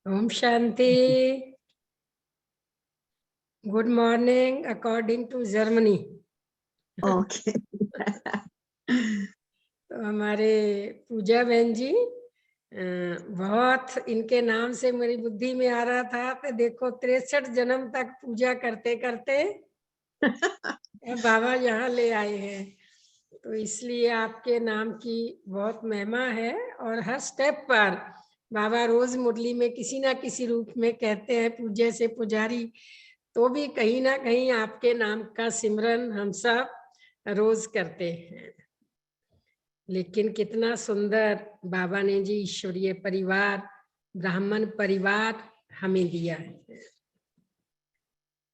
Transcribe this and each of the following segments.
Om Shanti. Good morning according to Germany. Okay. तो हमारे पूजा बहन जी बहुत इनके नाम से मेरी बुद्धि में आ रहा था कि देखो 63 जन्म तक पूजा करते करते बाबा यहाँ ले आए हैं। तो इसलिए आपके नाम की बहुत महिमा है और हर स्टेप पर बाबा रोज मुरली में किसी ना किसी रूप में कहते हैं पूज्य से पुजारी, तो भी कहीं ना कहीं आपके नाम का सिमरन हम सब रोज करते हैं। लेकिन कितना सुंदर बाबा ने जी ईश्वरीय परिवार, ब्राह्मण परिवार हमें दिया है।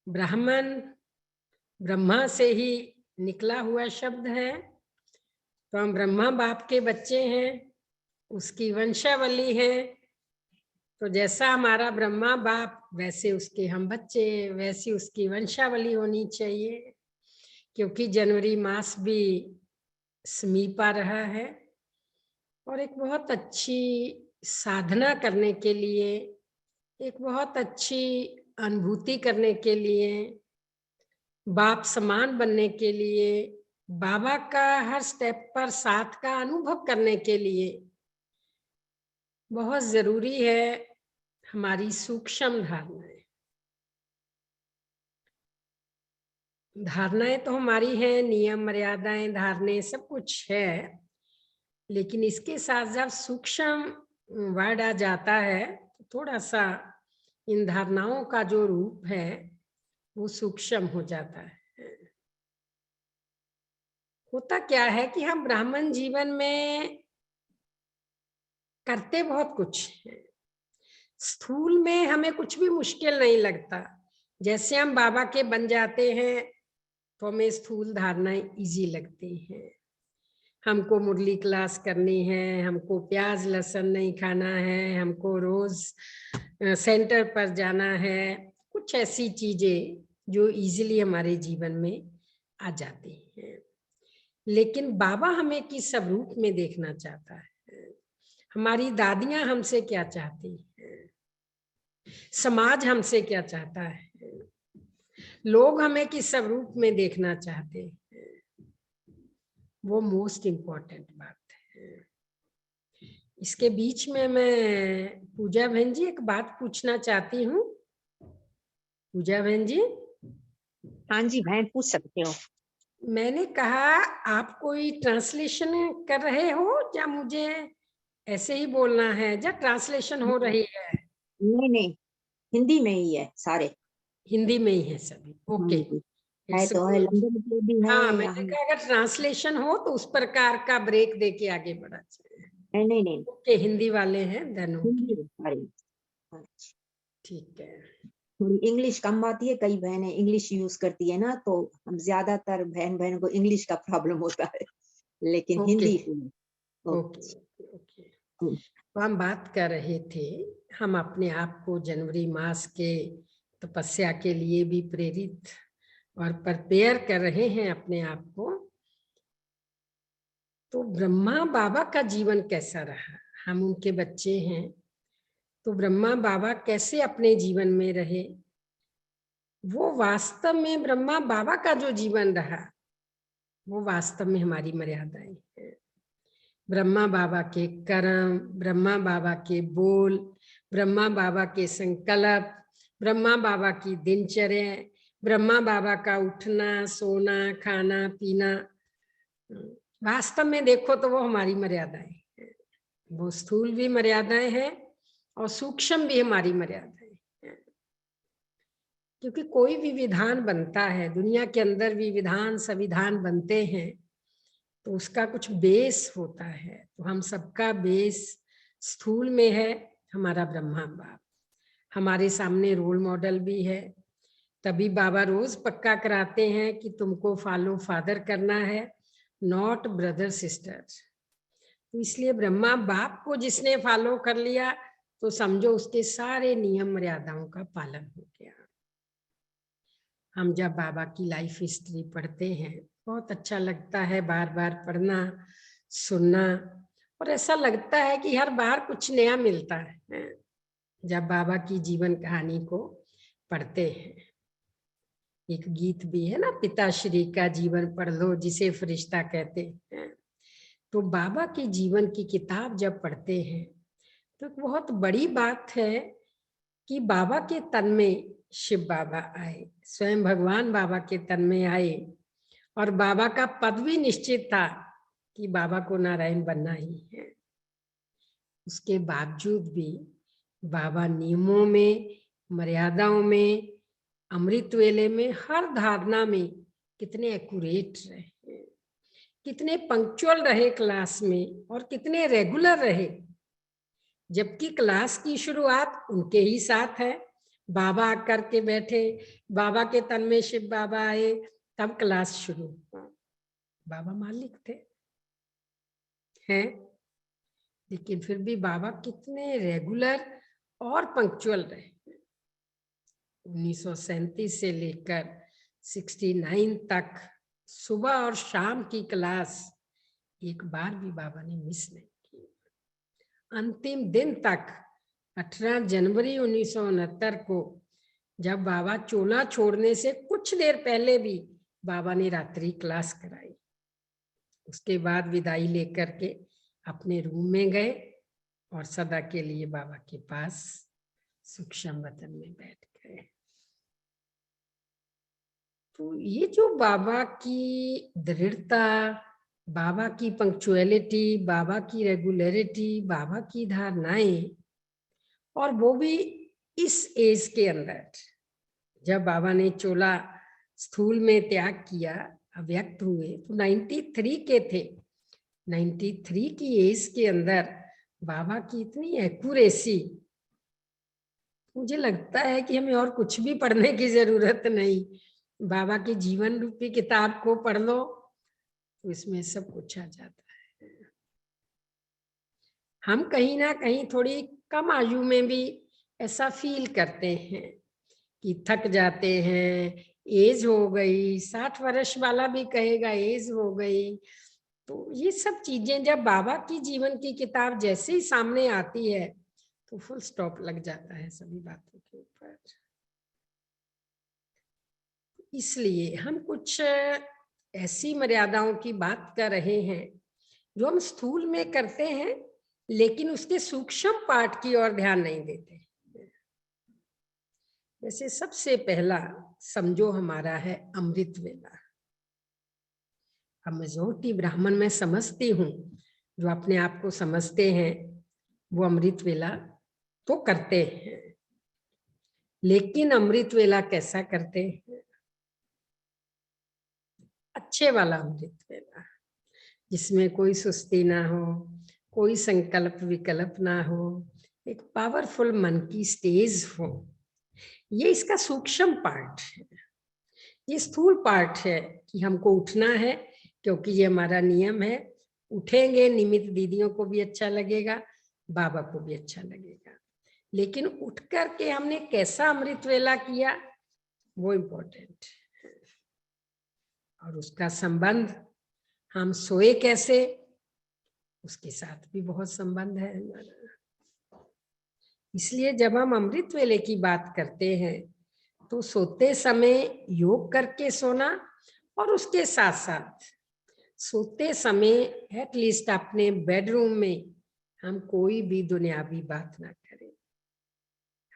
ब्राह्मण ब्रह्मा से ही निकला हुआ शब्द है, तो हम ब्रह्मा बाप के बच्चे हैं, उसकी वंशावली है। तो जैसा हमारा ब्रह्मा बाप वैसे उसके हम बच्चे, वैसी उसकी वंशावली होनी चाहिए। क्योंकि जनवरी मास भी समीप आ रहा है और एक बहुत अच्छी साधना करने के लिए, एक बहुत अच्छी अनुभूति करने के लिए, बाप समान बनने के लिए, बाबा का हर स्टेप पर साथ का अनुभव करने के लिए बहुत जरूरी है हमारी सूक्ष्म धारणाएं। धारणाएं तो हमारी हैं, नियम मर्यादाएं धारणे सब कुछ है, लेकिन इसके साथ जब सूक्ष्म वर्ड आ जाता है तो थोड़ा सा इन धारणाओं का जो रूप है वो सूक्ष्म हो जाता है। होता क्या है कि हम ब्राह्मण जीवन में करते बहुत कुछ है, स्थूल में हमें कुछ भी मुश्किल नहीं लगता। जैसे हम बाबा के बन जाते हैं तो हमें स्थूल धारणाएं इजी लगती हैं। हमको मुरली क्लास करनी है, हमको प्याज लहसुन नहीं खाना है, हमको रोज सेंटर पर जाना है, कुछ ऐसी चीजें जो इजीली हमारे जीवन में आ जाती हैं। लेकिन बाबा हमें किस स्वरूप में देखना चाहता है, हमारी दादियां हमसे क्या चाहती हैं, समाज हमसे क्या चाहता है, लोग हमें किस स्वरूप में देखना चाहते हैं, वो मोस्ट इम्पोर्टेंट बात है। इसके बीच में मैं पूजा बहन जी एक बात पूछना चाहती हूँ। पूजा बहन जी, हाँ जी बहन, पूछ सकते हो। मैंने कहा आप कोई ट्रांसलेशन कर रहे हो या मुझे ऐसे ही बोलना है, या ट्रांसलेशन हो रही है? नहीं नहीं, हिंदी में ही है सारे। हिंदी में ही है सभी? हाँ ओके, जी, है इट्स तो है, गुड। लंदन में भी है हाँ, मैंने यहाँ। कहा अगर ट्रांसलेशन हो तो उस प्रकार का ब्रेक दे के आगे बढ़ा जाए। नहीं नहीं नहीं, ओके, हिंदी वाले हैं धन। ओके, हिंदी में सारे। अच्छा, ठीक है। थोड़ी इंग्लिश कम आती है, कई बहनें इंग्लिश यूज करती है ना, तो हम ज्यादातर बहन बहनों को इंग्लिश का प्रॉब्लम होता है, लेकिन okay Hindi. Okay okay. Okay. तो हम बात कर रहे थे, हम अपने आप को जनवरी मास के तपस्या के लिए भी प्रेरित और प्रिपेयर कर रहे हैं अपने आप को। तो ब्रह्मा बाबा का जीवन कैसा रहा, हम उनके बच्चे हैं, तो ब्रह्मा बाबा कैसे अपने जीवन में रहे, वो वास्तव में ब्रह्मा बाबा का जो जीवन रहा वो वास्तव में हमारी मर्यादाएं है। ब्रह्मा बाबा के कर्म, ब्रह्मा बाबा के बोल, ब्रह्मा बाबा के संकल्प, ब्रह्मा बाबा की दिनचर्या, ब्रह्मा बाबा का उठना सोना खाना पीना, वास्तव में देखो तो वो हमारी मर्यादाएं हैं। वो स्थूल भी मर्यादाएं हैं और सूक्ष्म भी हमारी मर्यादाएं हैं। क्योंकि कोई भी विधान बनता है दुनिया के अंदर भी, विधान संविधान बनते हैं तो उसका कुछ बेस होता है। तो हम सबका बेस स्थूल में है हमारा ब्रह्मा बाप, हमारे सामने रोल मॉडल भी है। तभी बाबा रोज पक्का कराते हैं कि तुमको फॉलो फादर करना है, नॉट ब्रदर सिस्टर। तो इसलिए ब्रह्मा बाप को जिसने फॉलो कर लिया तो समझो उसके सारे नियम मर्यादाओं का पालन हो गया। हम जब बाबा की लाइफ हिस्ट्री पढ़ते हैं बहुत अच्छा लगता है, बार बार पढ़ना सुनना, और ऐसा लगता है कि हर बार कुछ नया मिलता है। जब बाबा की जीवन कहानी को पढ़ते हैं। एक गीत भी है ना, पिताश्री का जीवन पढ़ लो जिसे फरिश्ता कहते हैं। तो बाबा की जीवन की किताब जब पढ़ते हैं तो बहुत बड़ी बात है कि बाबा के तन में शिव बाबा आए, स्वयं भगवान बाबा के तन में आए, और बाबा का पद भी निश्चित था कि बाबा को नारायण बनना ही है। उसके बावजूद भी बाबा नियमों में, मर्यादाओं में, अमृत वेले में, हर धारणा में कितने एक्यूरेट रहे, कितने पंक्चुअल रहे क्लास में, और कितने रेगुलर रहे। जबकि क्लास की शुरुआत उनके ही साथ है, बाबा आकर के बैठे, बाबा के तन में शिव बाबा आए, तब क्लास शुरू। बाबा मालिक थे हैं, लेकिन फिर भी बाबा कितने रेगुलर और पंक्चुअल रहे। 1937 से लेकर 69 तक सुबह और शाम की क्लास एक बार भी बाबा ने मिस नहीं की। अंतिम दिन तक 18 जनवरी 1969 को जब बाबा चोला छोड़ने से कुछ देर पहले भी बाबा ने रात्रि क्लास कराई। उसके बाद विदाई लेकर के अपने रूम में गए और सदा के लिए बाबा के पास सूक्ष्म वतन में बैठ गए। तो ये जो बाबा की दृढ़ता, बाबा की पंक्चुअलिटी, बाबा की रेगुलरिटी, बाबा की धारणाएं, और वो भी इस एज के अंदर, जब बाबा ने चोला स्थूल में त्याग किया, अव्यक्त हुए, तो 93 के थे। 93 की एज के अंदर बाबा की इतनी एक्यूरेसी, मुझे लगता है कि हमें और कुछ भी पढ़ने की जरूरत नहीं। बाबा की जीवन रूपी किताब को पढ़ लो तो इसमें सब कुछ आ जाता है। हम कहीं ना कहीं थोड़ी कम आयु में भी ऐसा फील करते हैं कि थक जाते हैं, एज हो गई, 60 वर्ष वाला भी कहेगा एज हो गई। तो ये सब चीजें जब बाबा की जीवन की किताब जैसे ही सामने आती है तो फुल स्टॉप लग जाता है सभी बातों के ऊपर। इसलिए हम कुछ ऐसी मर्यादाओं की बात कर रहे हैं जो हम स्थूल में करते हैं, लेकिन उसके सूक्ष्म पार्ट की ओर ध्यान नहीं देते। जैसे सबसे पहला समझो हमारा है अमृत वेला। अब मेजॉरिटी ब्राह्मण में समझती हूँ, जो अपने आप को समझते हैं वो अमृत वेला तो करते हैं, लेकिन अमृत वेला कैसा करते हैं? अच्छे वाला अमृत वेला, जिसमें कोई सुस्ती ना हो, कोई संकल्प विकल्प ना हो, एक पावरफुल मन की स्टेज हो। ये इसका सूक्ष्म पार्ट है। ये स्थूल पार्ट है कि हमको उठना है, क्योंकि ये हमारा नियम है। उठेंगे, निमित्त दीदियों को भी अच्छा लगेगा, बाबा को भी अच्छा लगेगा। लेकिन उठ करके हमने कैसा अमृत वेला किया वो इम्पोर्टेंट है। और उसका संबंध, हम सोए कैसे, उसके साथ भी बहुत संबंध है हमारा। इसलिए जब हम अमृत वेले की बात करते हैं तो सोते समय योग करके सोना, और उसके साथ साथ सोते समय एटलीस्ट अपने बेडरूम में हम कोई भी दुनियावी बात ना करें।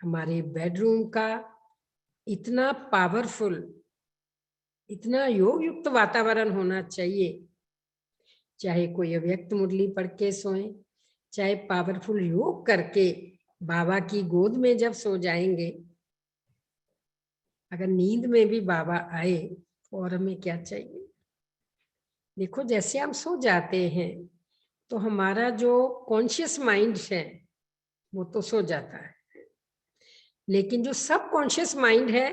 हमारे बेडरूम का इतना पावरफुल, इतना योग युक्त वातावरण होना चाहिए, चाहे कोई अव्यक्त मुरली पढ़ के सोए, चाहे पावरफुल योग करके बाबा की गोद में जब सो जाएंगे, अगर नींद में भी बाबा आए तो और हमें क्या चाहिए? देखो, जैसे हम सो जाते हैं तो हमारा जो कॉन्शियस माइंड है वो तो सो जाता है, लेकिन जो सब कॉन्शियस माइंड है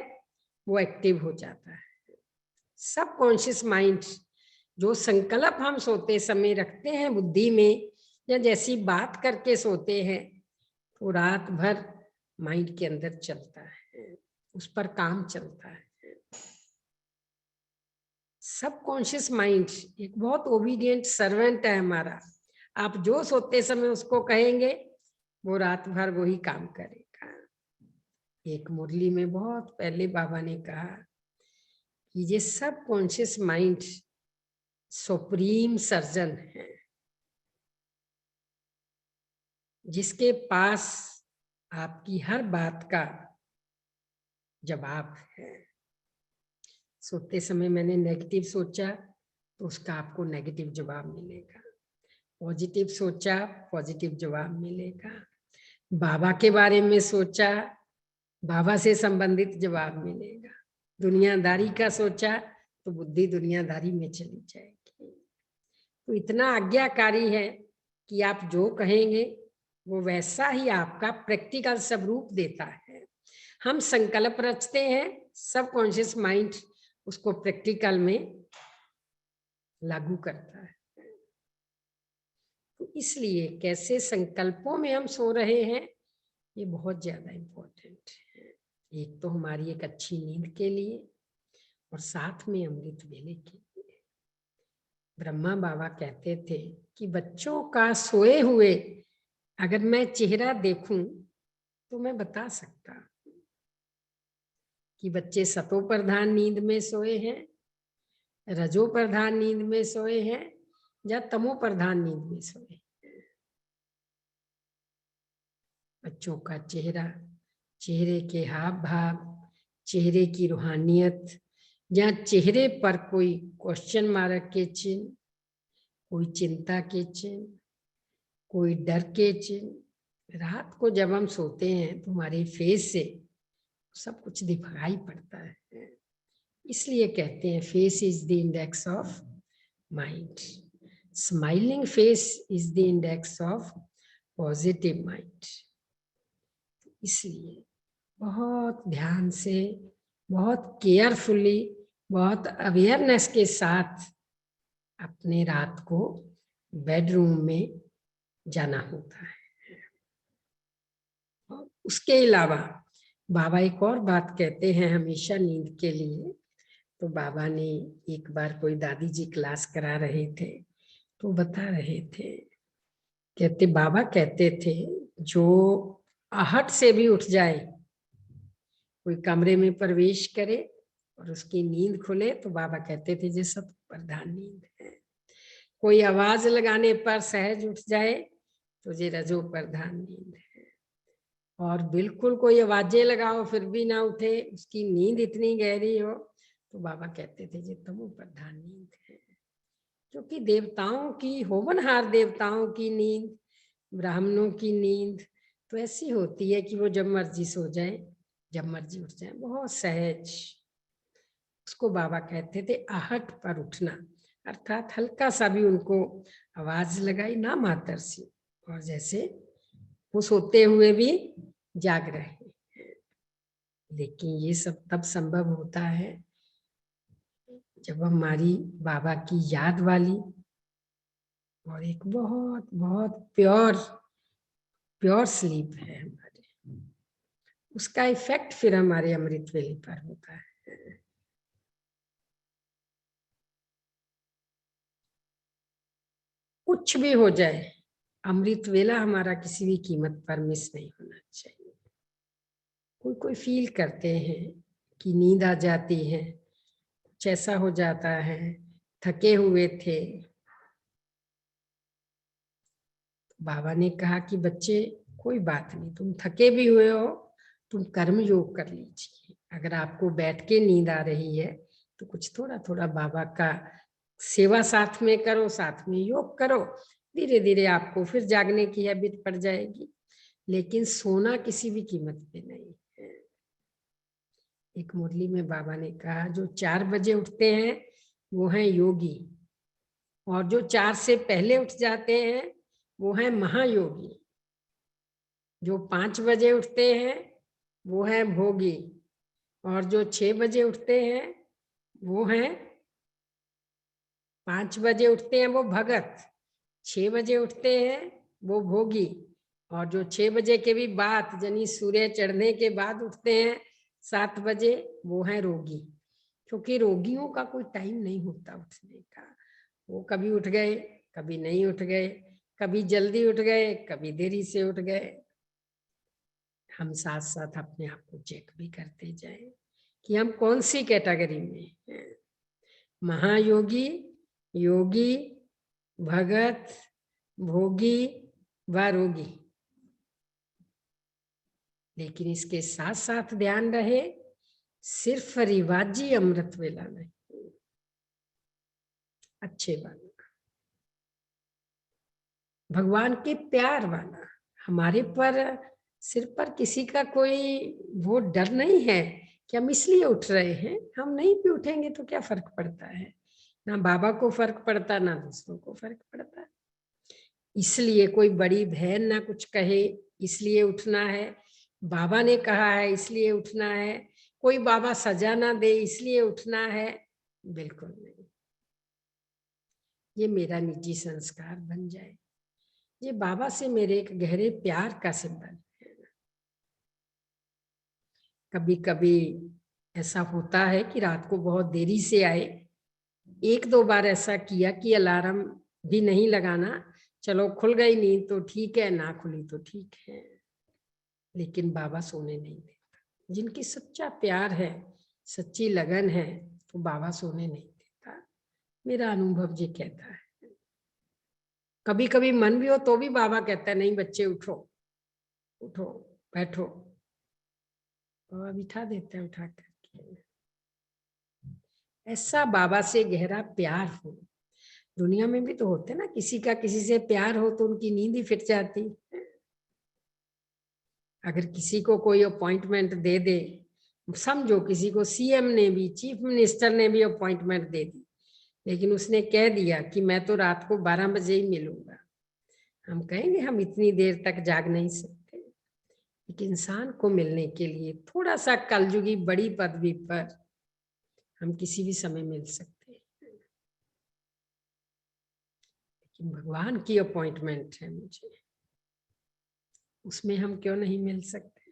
वो एक्टिव हो जाता है। सब कॉन्शियस माइंड जो संकल्प हम सोते समय रखते हैं बुद्धि में, या जैसी बात करके सोते हैं, तो रात भर माइंड के अंदर चलता है, उस पर काम चलता है। सब कॉन्शियस माइंड एक बहुत ओबीडियंट सर्वेंट है हमारा। आप जो सोते समय उसको कहेंगे वो रात भर वही काम करेगा। एक मुरली में बहुत पहले बाबा ने कहा कि ये सब कॉन्शियस माइंड सुप्रीम सर्जन है, जिसके पास आपकी हर बात का जवाब है। सोते समय मैंने नेगेटिव सोचा तो उसका आपको नेगेटिव जवाब मिलेगा, पॉजिटिव सोचा पॉजिटिव जवाब मिलेगा, बाबा के बारे में सोचा बाबा से संबंधित जवाब मिलेगा, दुनियादारी का सोचा तो बुद्धि दुनियादारी में चली जाएगी। तो इतना आज्ञाकारी है कि आप जो कहेंगे वो वैसा ही आपका प्रैक्टिकल स्वरूप देता है। हम संकल्प रचते हैं, सब कॉन्शियस माइंड उसको प्रैक्टिकल में लागू करता है। तो इसलिए कैसे संकल्पों में हम सो रहे हैं ये बहुत ज्यादा इम्पोर्टेंट है। एक तो हमारी एक अच्छी नींद के लिए और साथ में अमृत वेले के लिए। ब्रह्मा बाबा कहते थे कि बच्चों का सोए हुए अगर मैं चेहरा देखूं तो मैं बता सकता कि बच्चे सतो प्रधान नींद में सोए हैं, रजो प्रधान नींद में सोए हैं या तमो प्रधान नींद में सोए हैं। बच्चों का चेहरा, चेहरे के हाव भाव, चेहरे की रूहानियत या चेहरे पर कोई क्वेश्चन मार्क के चिन्ह, कोई चिंता के चिन्ह, कोई डर के चिन्ह। रात को जब हम सोते हैं तो हमारे फेस से सब कुछ दिखाई पड़ता है। इसलिए कहते हैं face is the index of mind, smiling face is the index of positive mind. इसलिए बहुत ध्यान से, बहुत केयरफुली, बहुत अवेयरनेस के साथ अपने रात को बेडरूम में जाना होता है। और उसके अलावा बाबा एक और बात कहते हैं हमेशा नींद के लिए। तो बाबा ने एक बार कोई दादी जी क्लास करा रहे थे तो बता रहे थे, कहते बाबा कहते थे जो आहट से भी उठ जाए, कोई कमरे में प्रवेश करे और उसकी नींद खुले तो बाबा कहते थे ये सब प्रधान नींद है। कोई आवाज लगाने पर सहज उठ जाए तो ये रजो प्रधान नींद है। और बिल्कुल कोई आवाजें लगाओ फिर भी ना उठे, उसकी नींद इतनी गहरी हो तो बाबा कहते थे ये तमो प्रधान नींद है। क्योंकि देवताओं की, होवनहार देवताओं की नींद, ब्राह्मणों की नींद तो ऐसी होती है कि वो जब मर्जी सो जाए जब मर्जी उठ जाए, बहुत सहज। उसको बाबा कहते थे आहट पर उठना, अर्थात हल्का सा भी उनको आवाज लगाई ना मातर सी, और जैसे वो सोते हुए भी जाग रहे हैं। लेकिन ये सब तब संभव होता है जब हमारी बाबा की याद वाली और एक बहुत बहुत प्योर प्योर स्लीप है हमारे, उसका इफेक्ट फिर हमारे अमृत वेले पर होता है। कुछ भी हो जाए अमृत वेला हमारा किसी भी कीमत पर मिस नहीं होना चाहिए। कोई कोई फील करते हैं कि नींद आ जाती है, कुछ ऐसा हो जाता है, थके हुए थे। बाबा ने कहा कि बच्चे कोई बात नहीं, तुम थके भी हुए हो, तुम कर्म योग कर लीजिए। अगर आपको बैठ के नींद आ रही है तो कुछ थोड़ा थोड़ा बाबा का सेवा साथ में करो, साथ में योग करो, धीरे धीरे आपको फिर जागने की हैबिट पड़ जाएगी। लेकिन सोना किसी भी कीमत पे नहीं है। एक मुरली में बाबा ने कहा जो 4 बजे उठते हैं वो हैं योगी, और जो 4 से पहले उठ जाते हैं वो हैं महायोगी। जो 5 बजे उठते हैं वो हैं भोगी, और जो 6 बजे उठते हैं वो हैं, 5 बजे उठते हैं वो भगत, 6 बजे उठते हैं वो भोगी, और जो 6 बजे के भी बाद यानी सूर्य चढ़ने के बाद उठते हैं 7 बजे वो हैं रोगी। क्योंकि रोगियों का कोई टाइम नहीं होता उठने का, वो कभी उठ गए कभी नहीं उठ गए, कभी जल्दी उठ गए कभी देरी से उठ गए। हम साथ साथ अपने आप को चेक भी करते जाएं कि हम कौन सी कैटेगरी में हैं। महायोगी, योगी, भगत, भोगी व रोगी। लेकिन इसके साथ साथ ध्यान रहे, सिर्फ रिवाजी अमृत वेला नहीं, अच्छे वाला, भगवान के प्यार वाला। हमारे पर सिर पर किसी का कोई वो डर नहीं है कि हम इसलिए उठ रहे हैं, हम नहीं भी उठेंगे तो क्या फर्क पड़ता है। ना बाबा को फर्क पड़ता, ना दूसरों को फर्क पड़ता। इसलिए कोई बड़ी बहन ना कुछ कहे इसलिए उठना है, बाबा ने कहा है इसलिए उठना है, कोई बाबा सजा ना दे इसलिए उठना है, बिल्कुल नहीं। ये मेरा निजी संस्कार बन जाए, ये बाबा से मेरे एक गहरे प्यार का सिंबल है। कभी कभी ऐसा होता है कि रात को बहुत देरी से आए, एक दो बार ऐसा किया कि अलार्म भी नहीं लगाना, चलो खुल गई नींद तो ठीक है, ना खुली तो ठीक है, लेकिन बाबा सोने नहीं देता। जिनकी सच्चा प्यार है, सच्ची लगन है, तो बाबा सोने नहीं देता। मेरा अनुभव ये कहता है। कभी कभी मन भी हो तो भी बाबा कहता है नहीं बच्चे उठो, उठो, बैठो, बाबा बिठा देते हैं उठा करके। ऐसा बाबा से गहरा प्यार हो। दुनिया में भी तो होते ना, किसी का किसी से प्यार हो तो उनकी नींद ही फिट जाती। अगर किसी को कोई अपॉइंटमेंट दे दे, समझो किसी को सीएम ने भी, चीफ मिनिस्टर ने भी अपॉइंटमेंट दे दी, लेकिन उसने कह दिया कि मैं तो रात को 12 बजे ही मिलूंगा, हम कहेंगे हम इतनी देर तक जाग नहीं सकते। एक इंसान को मिलने के लिए थोड़ा सा कलयुगी बड़ी पदवी पर हम किसी भी समय मिल सकते हैं, लेकिन भगवान की अपॉइंटमेंट है मुझे, उसमें हम क्यों नहीं मिल सकते।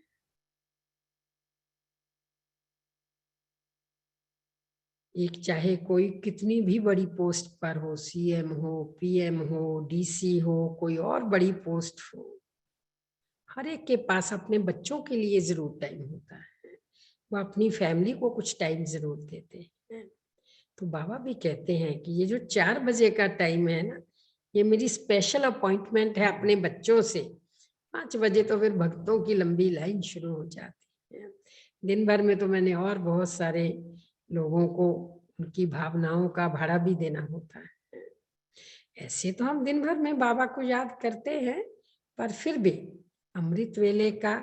एक चाहे कोई कितनी भी बड़ी पोस्ट पर हो, सीएम हो, पीएम हो, डीसी हो, कोई और बड़ी पोस्ट हो, हर एक के पास अपने बच्चों के लिए जरूर टाइम होता है, वो अपनी फैमिली को कुछ टाइम जरूर देते हैं। तो बाबा भी कहते हैं कि ये जो 4 बजे का टाइम है ना, ये मेरी स्पेशल अपॉइंटमेंट है अपने बच्चों से। 5 बजे तो फिर भक्तों की लंबी लाइन शुरू हो जाती है। दिन भर में तो मैंने और बहुत सारे लोगों को उनकी भावनाओं का भाड़ा भी देना होता है। ऐसे तो हम दिन भर में बाबा को याद करते हैं, पर फिर भी अमृत वेले का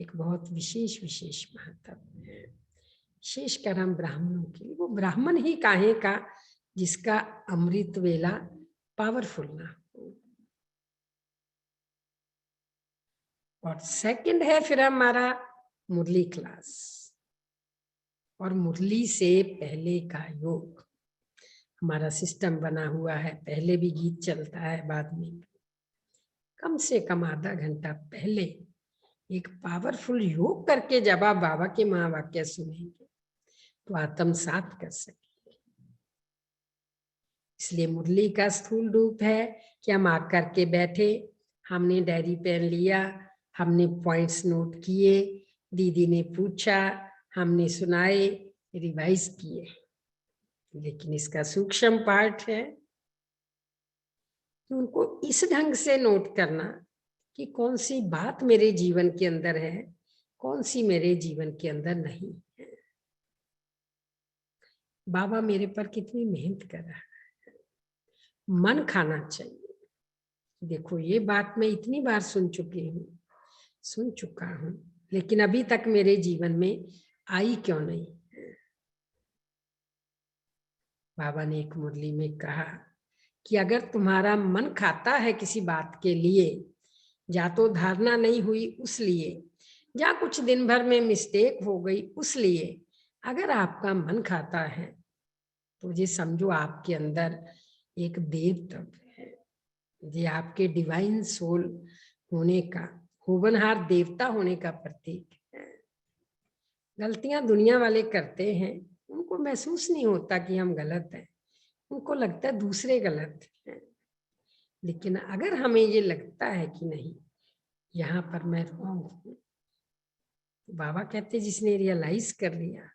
एक बहुत विशेष विशेष महत्व है, विशेषकर हम ब्राह्मणों के लिए। वो ब्राह्मण ही काहे का जिसका अमृत वेला पावरफुल ना हो। और सेकंड है फिर हमारा मुरली क्लास, और मुरली से पहले का योग। हमारा सिस्टम बना हुआ है, पहले भी गीत चलता है, बाद में कम से कम आधा घंटा पहले एक पावरफुल योग करके जब आप बाबा के महावाक्य सुनेंगे तो आत्मसात कर सकेंगे। इसलिए मुरली का स्थूल रूप है कि हम आकर के बैठे, हमने डायरी पेन लिया, हमने पॉइंट्स नोट किए, दीदी ने पूछा, हमने सुनाए, रिवाइज किए। लेकिन इसका सूक्ष्म पार्ट है कि उनको इस ढंग से नोट करना कि कौन सी बात मेरे जीवन के अंदर है, कौन सी मेरे जीवन के अंदर नहीं है। बाबा मेरे पर कितनी मेहनत कर रहा है, मन खाना चाहिए। देखो ये बात मैं इतनी बार सुन चुका हूं, लेकिन अभी तक मेरे जीवन में आई क्यों नहीं। बाबा ने एक मुरली में कहा कि अगर तुम्हारा मन खाता है किसी बात के लिए, या तो धारणा नहीं हुई उस लिए, या कुछ दिन भर में मिस्टेक हो गई उस लिए, अगर आपका मन खाता है तो ये समझो आपके अंदर एक देव तत्व है, ये आपके डिवाइन सोल होने का, होनहार देवता होने का प्रतीक है। गलतियां दुनिया वाले करते हैं, उनको महसूस नहीं होता कि हम गलत हैं, उनको लगता है दूसरे गलत हैं। लेकिन अगर हमें ये लगता है कि नहीं यहाँ पर मैं रॉन्ग हूँ, बाबा कहते जिसने रियलाइज कर लिया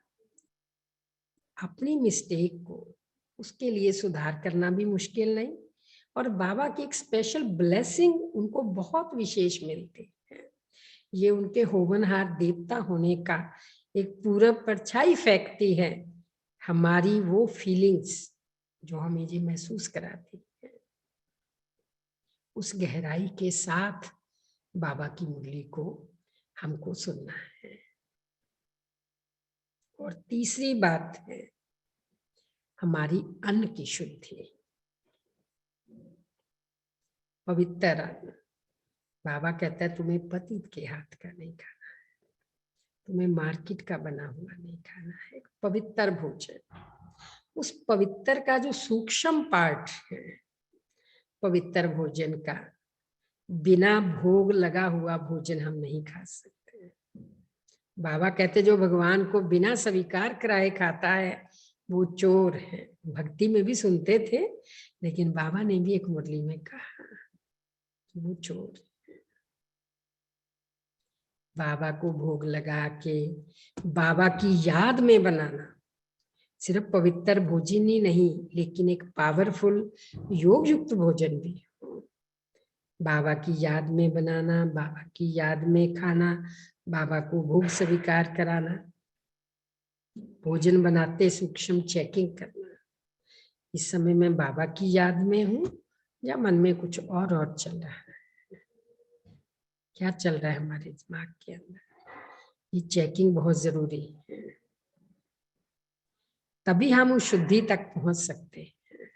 अपनी मिस्टेक को, उसके लिए सुधार करना भी मुश्किल नहीं, और बाबा की एक स्पेशल ब्लेसिंग उनको बहुत विशेष मिलती है। ये उनके होवनहार देवता होने का एक पूरा परछाई फेंकती है हमारी वो फीलिंग्स जो हमें ये महसूस कराती है। उस गहराई के साथ बाबा की मुरली को हमको सुनना है। और तीसरी बात है हमारी अन्न की शुद्धि, पवित्र अन्न। बाबा कहता है तुम्हें पतित के हाथ का नहीं खाना है, तुम्हें मार्केट का बना हुआ नहीं खाना है, पवित्र भोजन। उस पवित्र का जो सूक्ष्म पार्ट है पवित्र भोजन का, बिना भोग लगा हुआ भोजन हम नहीं खा सकते। बाबा कहते जो भगवान को बिना स्वीकार कराए खाता है वो चोर है। भक्ति में भी सुनते थे, लेकिन बाबा ने भी एक मुरली में कहा वो चोर। बाबा को भोग लगा के बाबा की याद में बनाना सिर्फ पवित्र भोजन ही नहीं, लेकिन एक पावरफुल योग युक्त भोजन भी। बाबा की याद में बनाना, बाबा की याद में खाना, बाबा को भोग स्वीकार कराना, भोजन बनाते सूक्ष्म चेकिंग करना, इस समय मैं बाबा की याद में हूँ या मन में कुछ और चल रहा है, क्या चल रहा है हमारे दिमाग के अंदर, ये चेकिंग बहुत जरूरी है। तभी हम उस शुद्धि तक पहुंच सकते हैं।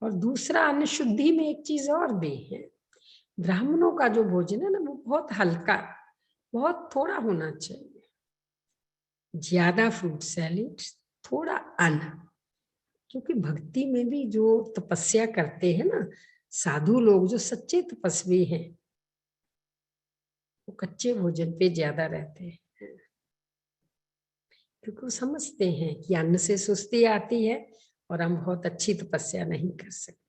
और दूसरा अन्न शुद्धि में एक चीज और भी है, ब्राह्मणों का जो भोजन है ना वो बहुत हल्का, बहुत थोड़ा होना चाहिए, ज्यादा फ्रूट सैलेड, थोड़ा अन्न। क्योंकि भक्ति में भी जो तपस्या करते हैं ना साधु लोग, जो सच्चे तपस्वी हैं, वो कच्चे भोजन पे ज्यादा रहते हैं, क्योंकि वो समझते हैं कि अन्न से सुस्ती आती है और हम बहुत अच्छी तपस्या नहीं कर सकते।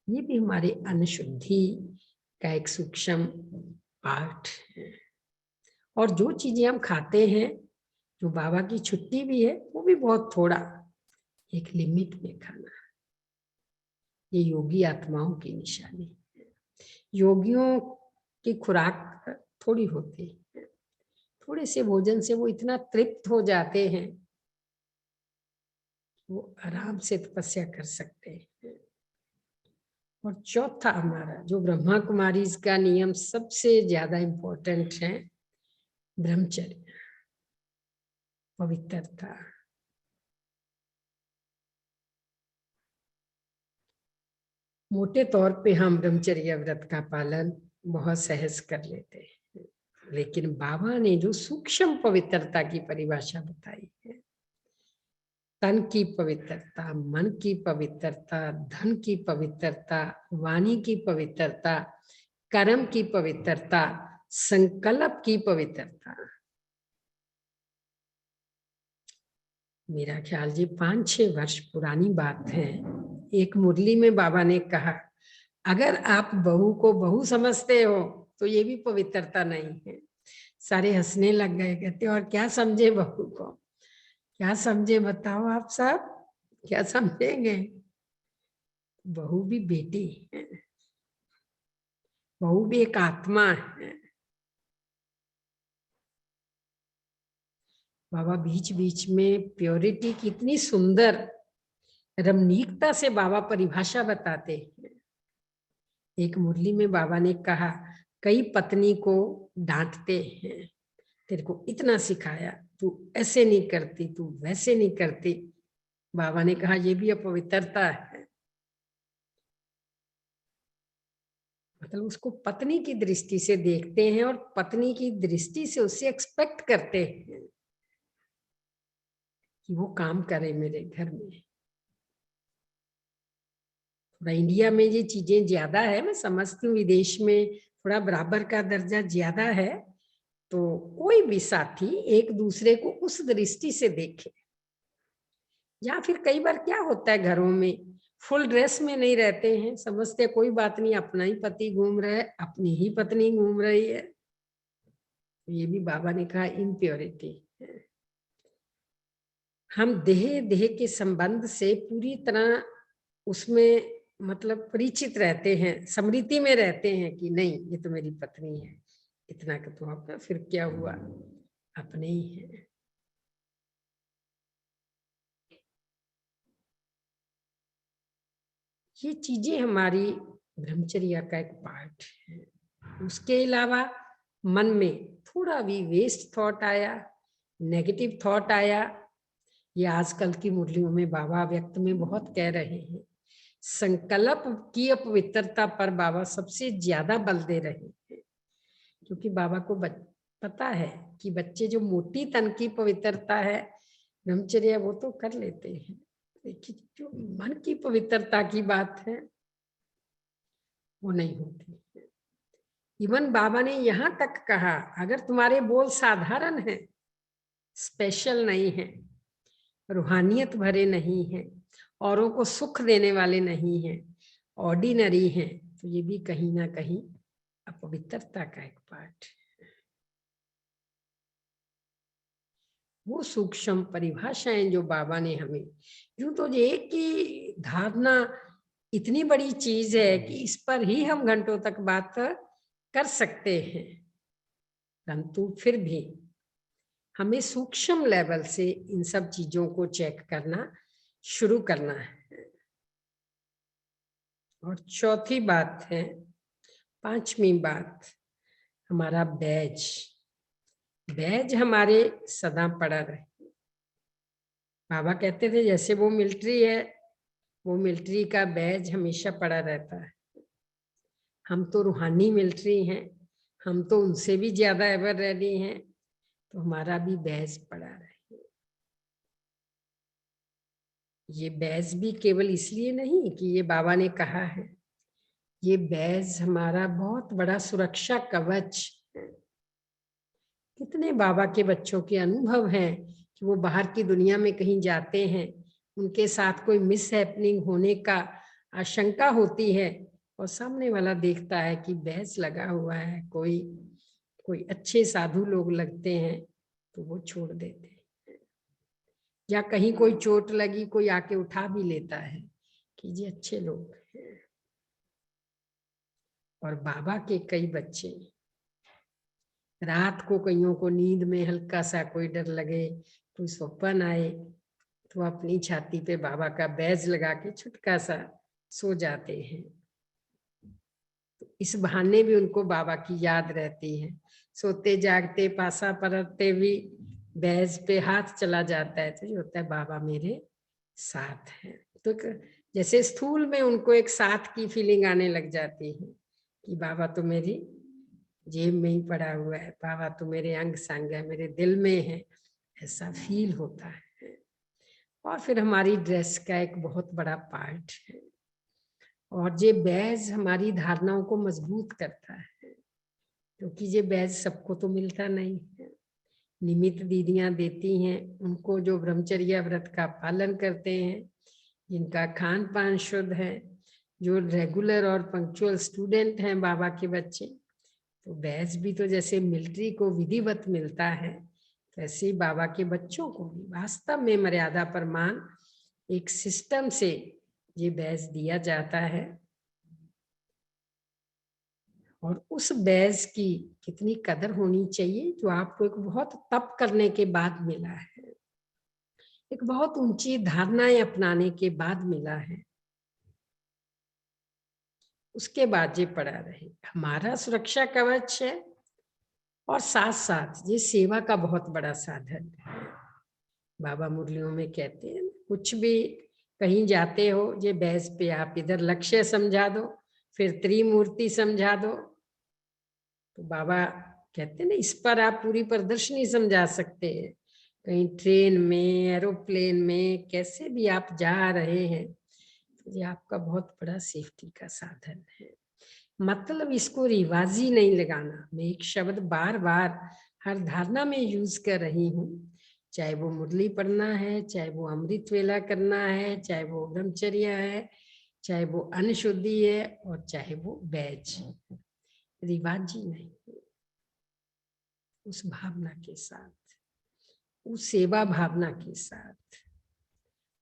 ये भी हमारे अन्न शुद्धि का एक सूक्ष्म पार्ट है। और जो चीजें हम खाते हैं जो बाबा की छुट्टी भी है, वो भी बहुत थोड़ा, एक लिमिट में खाना। ये योगी आत्माओं की निशानी है। योगियों की खुराक थोड़ी होती है, थोड़े से भोजन से वो इतना तृप्त हो जाते हैं, वो आराम से तपस्या कर सकते हैं। और चौथा हमारा जो ब्रह्मा कुमारी का नियम सबसे ज्यादा इम्पोर्टेंट है, ब्रह्मचर्य, पवित्रता। मोटे तौर पे हम ब्रह्मचर्य व्रत का पालन बहुत सहज कर लेते हैं, लेकिन बाबा ने जो सूक्ष्म पवित्रता की परिभाषा बताई है, तन की पवित्रता, मन की पवित्रता, धन की पवित्रता, वाणी की पवित्रता, कर्म की पवित्रता, संकल्प की पवित्रता। मेरा ख्याल जी 5-6 वर्ष पुरानी बात है, एक मुरली में बाबा ने कहा अगर आप बहू को बहू समझते हो तो ये भी पवित्रता नहीं है। सारे हंसने लग गए, कहते और क्या समझे बहू को, क्या समझे बताओ आप सब, क्या समझेंगे? बहू भी बेटी है, बहू भी एक आत्मा है। बाबा बीच बीच में प्योरिटी की इतनी सुंदर रमणीकता से बाबा परिभाषा बताते हैं। एक मुरली में बाबा ने कहा कई पत्नी को डांटते हैं, तेरे को इतना सिखाया, तू ऐसे नहीं करती, तू वैसे नहीं करती। बाबा ने कहा ये भी अपवित्रता है। मतलब उसको पत्नी की दृष्टि से देखते हैं और पत्नी की दृष्टि से उससे एक्सपेक्ट करते हैं कि वो काम करे मेरे घर में। थोड़ा इंडिया में ये चीजें ज्यादा है, मैं समझती हूँ विदेश में थोड़ा बराबर का दर्जा ज्यादा है, तो कोई भी साथी एक दूसरे को उस दृष्टि से देखे। या फिर कई बार क्या होता है घरों में, फुल ड्रेस में नहीं रहते हैं, समझते कोई बात नहीं, अपना ही पति घूम रहा है, अपनी ही पत्नी घूम रही है। ये भी बाबा ने कहा इम्प्योरिटी है। हम देह देह के संबंध से पूरी तरह उसमें मतलब परिचित रहते हैं, स्मृति में रहते हैं कि नहीं ये तो मेरी पत्नी है, इतना का तो अपना, फिर क्या हुआ, अपने ही है। ये चीजें हमारी ब्रह्मचर्या का एक पार्ट है। उसके अलावा मन में थोड़ा भी वेस्ट थॉट आया, नेगेटिव थॉट आया, ये आजकल की मुरलियों में बाबा व्यक्त में बहुत कह रहे हैं। संकल्प की अपवित्रता पर बाबा सबसे ज्यादा बल दे रहे हैं, क्योंकि बाबा को पता है कि बच्चे जो मोटी तन की पवित्रता है ब्रह्मचर्य वो तो कर लेते हैं, लेकिन जो मन की पवित्रता की बात है वो नहीं होती है। इवन बाबा ने यहाँ तक कहा अगर तुम्हारे बोल साधारण हैं, स्पेशल नहीं है, रूहानियत भरे नहीं है, औरों को सुख देने वाले नहीं है, ऑर्डिनरी हैं, तो ये भी कहीं ना कहीं अपवित्रता का एक पार्ट है। वो सूक्ष्म परिभाषाएं जो बाबा ने हमें, यूं तो एक ही धारणा इतनी बड़ी चीज है कि इस पर ही हम घंटों तक बात कर सकते हैं, परंतु फिर भी हमें सूक्ष्म लेवल से इन सब चीजों को चेक करना शुरू करना है। और चौथी बात है, पांचवी बात, हमारा बैज, बैज हमारे सदा पड़ा रहे। बाबा कहते थे जैसे वो मिलिट्री है, वो मिलिट्री का बैज हमेशा पड़ा रहता है। हम तो रूहानी मिलिट्री हैं, हम तो उनसे भी ज्यादा एवर रेडी हैं, तो हमारा भी बैज पड़ा रहे। ये बैज भी केवल इसलिए नहीं कि ये बाबा ने कहा है, ये बैज हमारा बहुत बड़ा सुरक्षा कवच है। कितने बाबा के बच्चों के अनुभव हैं कि वो बाहर की दुनिया में कहीं जाते हैं, उनके साथ कोई मिस हैपनिंग होने का आशंका होती है, और सामने वाला देखता है कि बैज लगा हुआ है, कोई कोई अच्छे साधु लोग लगते हैं, तो वो छोड़ देते हैं। या कहीं कोई चोट लगी, कोई आके उठा भी लेता है कि जी अच्छे लोग हैं। और बाबा के कई बच्चे रात को कईयों को नींद में हल्का सा कोई डर लगे, कोई स्वप्न आए, तो अपनी छाती पे बाबा का बैज लगा के छुटका सा सो जाते हैं। तो इस बहाने भी उनको बाबा की याद रहती है। सोते जागते पासा परतते भी बैज पे हाथ चला जाता है, तो ये होता है बाबा मेरे साथ है। तो जैसे स्थूल में उनको एक साथ की फीलिंग आने लग जाती है कि बाबा तो मेरी जेब में ही पड़ा हुआ है, बाबा तो मेरे अंग संग है, मेरे दिल में है, ऐसा फील होता है। और फिर हमारी ड्रेस का एक बहुत बड़ा पार्ट है, और ये बैज हमारी धारणाओं को मजबूत करता है, क्योंकि ये बैज सबको तो मिलता नहीं है। निमित्त दीदियां देती हैं उनको जो ब्रह्मचर्य व्रत का पालन करते हैं, जिनका खान पान शुद्ध है, जो रेगुलर और पंक्चुअल स्टूडेंट हैं बाबा के बच्चे, तो बैज भी तो जैसे मिलिट्री को विधिवत मिलता है, वैसे ही बाबा के बच्चों को भी वास्तव में मर्यादा प्रमाण एक सिस्टम से ये बैज दिया जाता है। और उस बैज की कितनी कदर होनी चाहिए जो आपको एक बहुत तप करने के बाद मिला है, एक बहुत ऊंची धारणाएं अपनाने के बाद मिला है, उसके बाद ये पड़ा रहे, हमारा सुरक्षा कवच है। और साथ साथ ये सेवा का बहुत बड़ा साधन है। बाबा मुरलियों में कहते हैं कुछ भी कहीं जाते हो, ये बैज पे आप इधर लक्ष्य समझा दो, फिर त्रिमूर्ति समझा दो, तो बाबा कहते हैं ना इस पर आप पूरी प्रदर्शनी समझा सकते हैं। कहीं ट्रेन में, एरोप्लेन में, कैसे भी आप जा रहे हैं, तो ये आपका बहुत बड़ा सेफ्टी का साधन है। मतलब इसको रिवाजी नहीं लगाना, मैं एक शब्द बार बार हर धारणा में यूज कर रही हूँ, चाहे वो मुरली पढ़ना है, चाहे वो अमृत वेला करना है, चाहे वो ब्रह्मचर्य है, चाहे वो अनशुद्धि है और चाहे वो वैज, रिवाजी नहीं, उस भावना के साथ, उस सेवा भावना के साथ,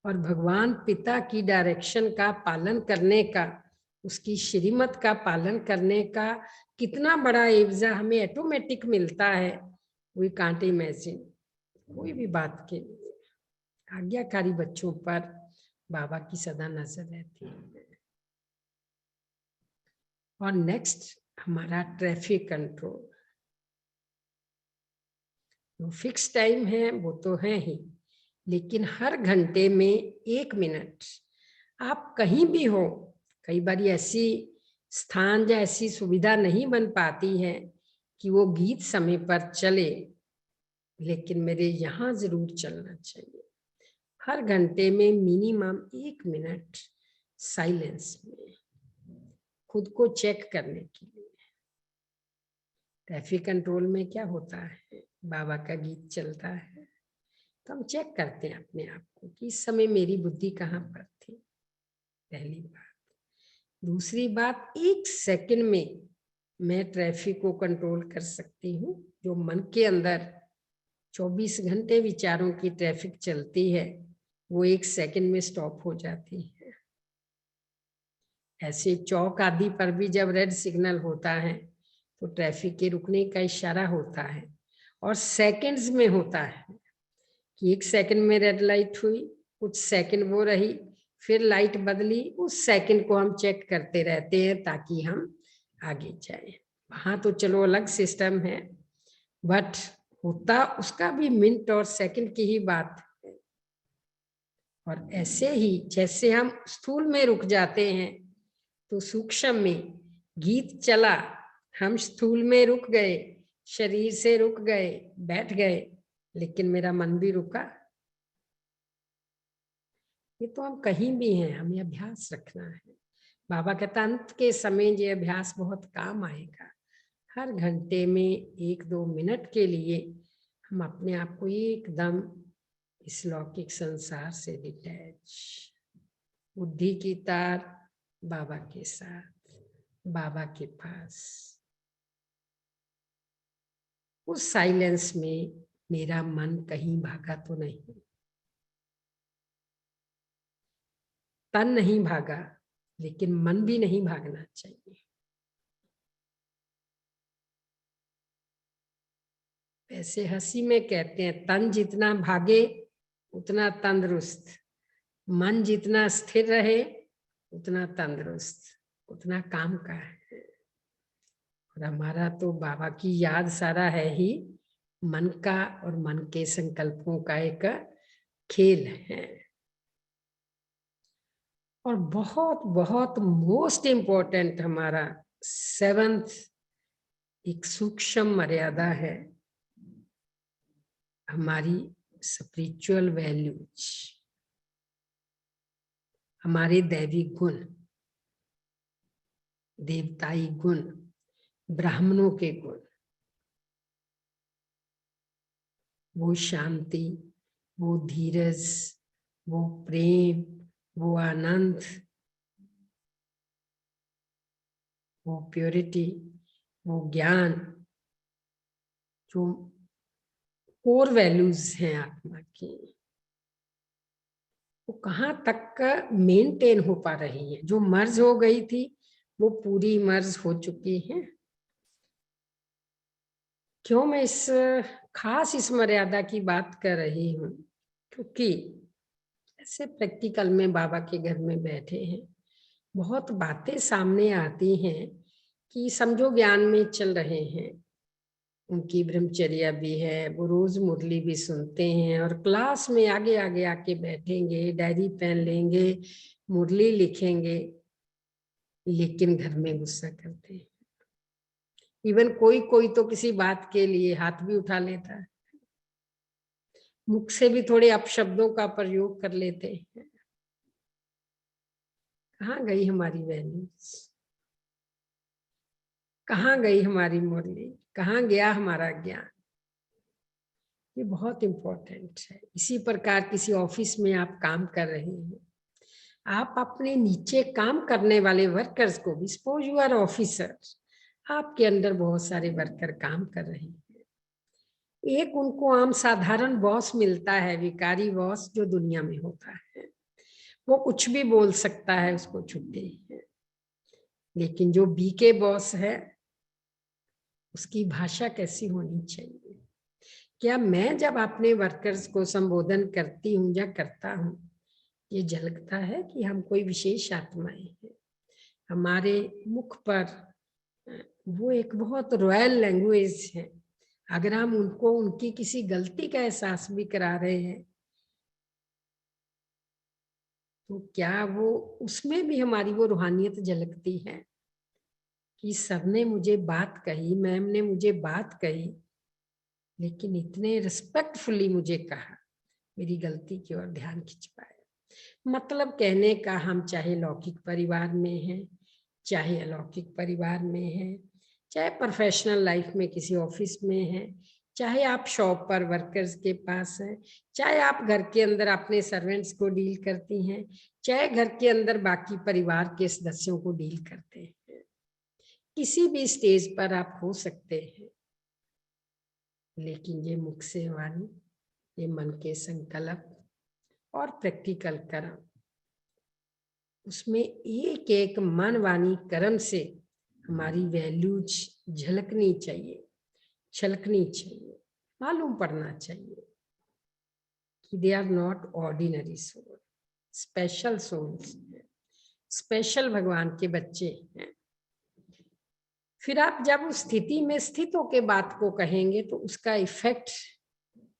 और भगवान पिता की डायरेक्शन का पालन करने का, उसकी श्रीमत का पालन करने का कितना बड़ा एवजा हमें ऑटोमेटिक मिलता है, वी कांट इमेजिन। कोई भी बात के लिए आज्ञाकारी बच्चों पर बाबा की सदा नजर रहती है। और नेक्स्ट हमारा ट्रैफिक कंट्रोल। जो फिक्स टाइम है वो तो है ही, लेकिन हर घंटे में 1 मिनट आप कहीं भी हो, कई बार ऐसी स्थान या ऐसी सुविधा नहीं बन पाती है कि वो गीत समय पर चले, लेकिन मेरे यहाँ जरूर चलना चाहिए। हर घंटे में मिनिमम 1 मिनट साइलेंस में खुद को चेक करने के लिए। ट्रैफिक कंट्रोल में क्या होता है, बाबा का गीत चलता है तो हम चेक करते हैं अपने आप को कि इस समय मेरी बुद्धि कहाँ पर थी, पहली बात। दूसरी बात, 1 सेकंड में मैं ट्रैफिक को कंट्रोल कर सकती हूँ। जो मन के अंदर 24 घंटे विचारों की ट्रैफिक चलती है, वो 1 सेकंड में स्टॉप हो जाती है। ऐसे चौक आदि पर भी जब रेड सिग्नल होता है तो ट्रैफिक के रुकने का इशारा होता है, और सेकंड्स में होता है कि 1 सेकंड में रेड लाइट हुई, कुछ सेकंड वो रही, फिर लाइट बदली, उस सेकंड को हम चेक करते रहते हैं ताकि हम आगे जाएं। वहां तो चलो अलग सिस्टम है, बट होता उसका भी मिनट और सेकंड की ही बात है। और ऐसे ही जैसे हम स्थूल में रुक जाते हैं तो सूक्ष्म में गीत चला, हम स्थूल में रुक गए, शरीर से रुक गए, बैठ गए, लेकिन मेरा मन भी रुका। ये तो हम कहीं भी हैं, हमें अभ्यास रखना है। बाबा कहता अंत के समय ये अभ्यास बहुत काम आएगा। हर घंटे में 1-2 मिनट के लिए हम अपने आप को एकदम इस लौकिक संसार से डिटैच, बुद्धि की तार बाबा के साथ, बाबा के पास, उस साइलेंस में मेरा मन कहीं भागा तो नहीं, तन नहीं भागा, लेकिन मन भी नहीं भागना चाहिए। वैसे हंसी में कहते हैं तन जितना भागे उतना तंदुरुस्त, मन जितना स्थिर रहे उतना तंदुरुस्त, उतना काम का है। और हमारा तो बाबा की याद सारा है ही मन का, और मन के संकल्पों का एक खेल है। और बहुत बहुत मोस्ट इम्पोर्टेंट हमारा 7th एक सूक्ष्म मर्यादा है, हमारी स्पिरिचुअल वैल्यूज, हमारे दैवी गुण, देवताई गुण, ब्राह्मणों के गुण, वो शांति, वो धीरज, वो प्रेम, वो आनंद, वो प्योरिटी, वो ज्ञान, जो कोर वैल्यूज हैं आत्मा की, वो कहाँ तक मेंटेन हो पा रही है। जो मर्ज हो गई थी वो पूरी मर्ज हो चुकी है। क्यों मैं इस मर्यादा की बात कर रही हूँ, क्योंकि ऐसे प्रैक्टिकल में बाबा के घर में बैठे हैं, बहुत बातें सामने आती हैं कि समझो ज्ञान में चल रहे हैं, उनकी ब्रह्मचर्या भी है, वो रोज मुरली भी सुनते हैं, और क्लास में आगे आगे आके बैठेंगे, डायरी पेन लेंगे, मुरली लिखेंगे, लेकिन घर में गुस्सा करते हैं। इवन कोई कोई तो किसी बात के लिए हाथ भी उठा लेता है, मुख से भी थोड़े अपशब्दों का प्रयोग कर लेते हैं। कहाँ गई हमारी वैल्यूज, कहाँ गई हमारी मुरली, कहाँ गया हमारा ज्ञान? ये बहुत इंपॉर्टेंट है। इसी प्रकार किसी ऑफिस में आप काम कर रहे हैं, आप अपने नीचे काम करने वाले वर्कर्स को भी, सपोज यू आर ऑफिसर, आपके अंडर बहुत सारे वर्कर काम कर रहे हैं। एक उनको आम साधारण बॉस मिलता है, विकारी बॉस जो दुनिया में होता है, वो कुछ भी बोल सकता है, उसको छुट्टी है। लेकिन जो बी के बॉस है, उसकी भाषा कैसी होनी चाहिए? क्या मैं जब अपने वर्कर्स को संबोधन करती हूँ या करता हूँ, ये झलकता है कि हम कोई विशेष आत्माएं हैं? हमारे मुख पर वो एक बहुत रॉयल लैंग्वेज है। अगर हम उनको उनकी किसी गलती का एहसास भी करा रहे हैं, तो क्या वो उसमें भी हमारी वो रूहानियत झलकती है कि सर ने मुझे बात कही, मैम ने मुझे बात कही, लेकिन इतने रिस्पेक्टफुली मुझे कहा, मेरी गलती की ओर ध्यान खिंच पाया। मतलब कहने का, हम चाहे लौकिक परिवार में हैं, चाहे अलौकिक परिवार में हैं, चाहे प्रोफेशनल लाइफ में किसी ऑफिस में हैं, चाहे आप शॉप पर वर्कर्स के पास हैं, चाहे आप घर के अंदर अपने सर्वेंट्स को डील करती हैं, चाहे घर के अंदर बाकी परिवार के सदस्यों को डील करते हैं, किसी भी स्टेज पर आप हो सकते हैं। लेकिन ये मुख से वाणी, ये मन के संकल्प और प्रैक्टिकल कर्म, उसमें एक एक मन वाणी कर्म से हमारी वैल्यूज झलकनी चाहिए, छलकनी चाहिए, मालूम पड़ना चाहिए कि they are not ordinary soul, special souls, special भगवान के बच्चे हैं। फिर आप जब उस स्थिति में स्थित होकर बात को कहेंगे तो उसका इफेक्ट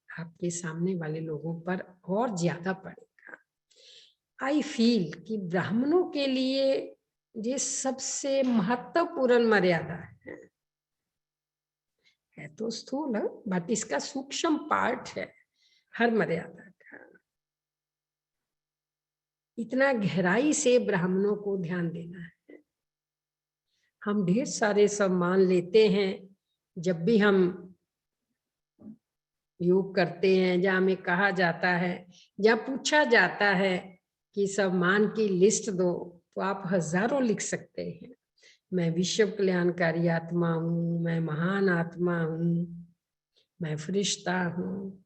आपके सामने वाले लोगों पर और ज्यादा पड़ेगा। आई फील कि ब्राह्मणों के लिए ये सबसे महत्वपूर्ण मर्यादा है तो स्थूल, बट इसका सूक्ष्म पार्ट है हर मर्यादा का। इतना गहराई से ब्राह्मणों को ध्यान देना है। हम ढेर सारे सम्मान लेते हैं जब भी हम योग करते हैं, जहाँ हमें कहा जाता है, जहाँ पूछा जाता है कि सम्मान की लिस्ट दो, तो आप हजारों लिख सकते हैं। मैं विश्व कल्याणकारी आत्मा हूँ, मैं महान आत्मा हूँ, मैं फरिश्ता हूँ।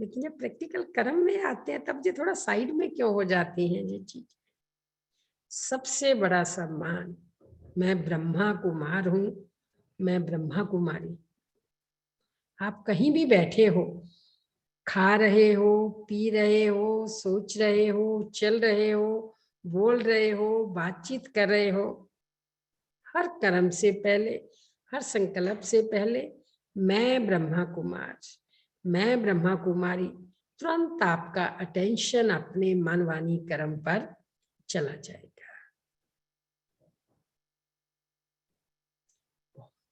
लेकिन जब प्रैक्टिकल कर्म में आते हैं तब ये थोड़ा साइड में क्यों हो जाती हैं ये चीज? सबसे बड़ा सम्मान, मैं ब्रह्मा कुमार हूँ, मैं ब्रह्मा कुमारी। आप कहीं भी बैठे हो, खा रहे हो, पी रहे हो, सोच रहे हो, चल रहे हो, बोल रहे हो, बातचीत कर रहे हो, हर कर्म से पहले, हर संकल्प से पहले मैं ब्रह्मा कुमार, मैं ब्रह्मा कुमारी, तुरंत आपका अटेंशन अपने मन वाणी कर्म पर चला जाएगा।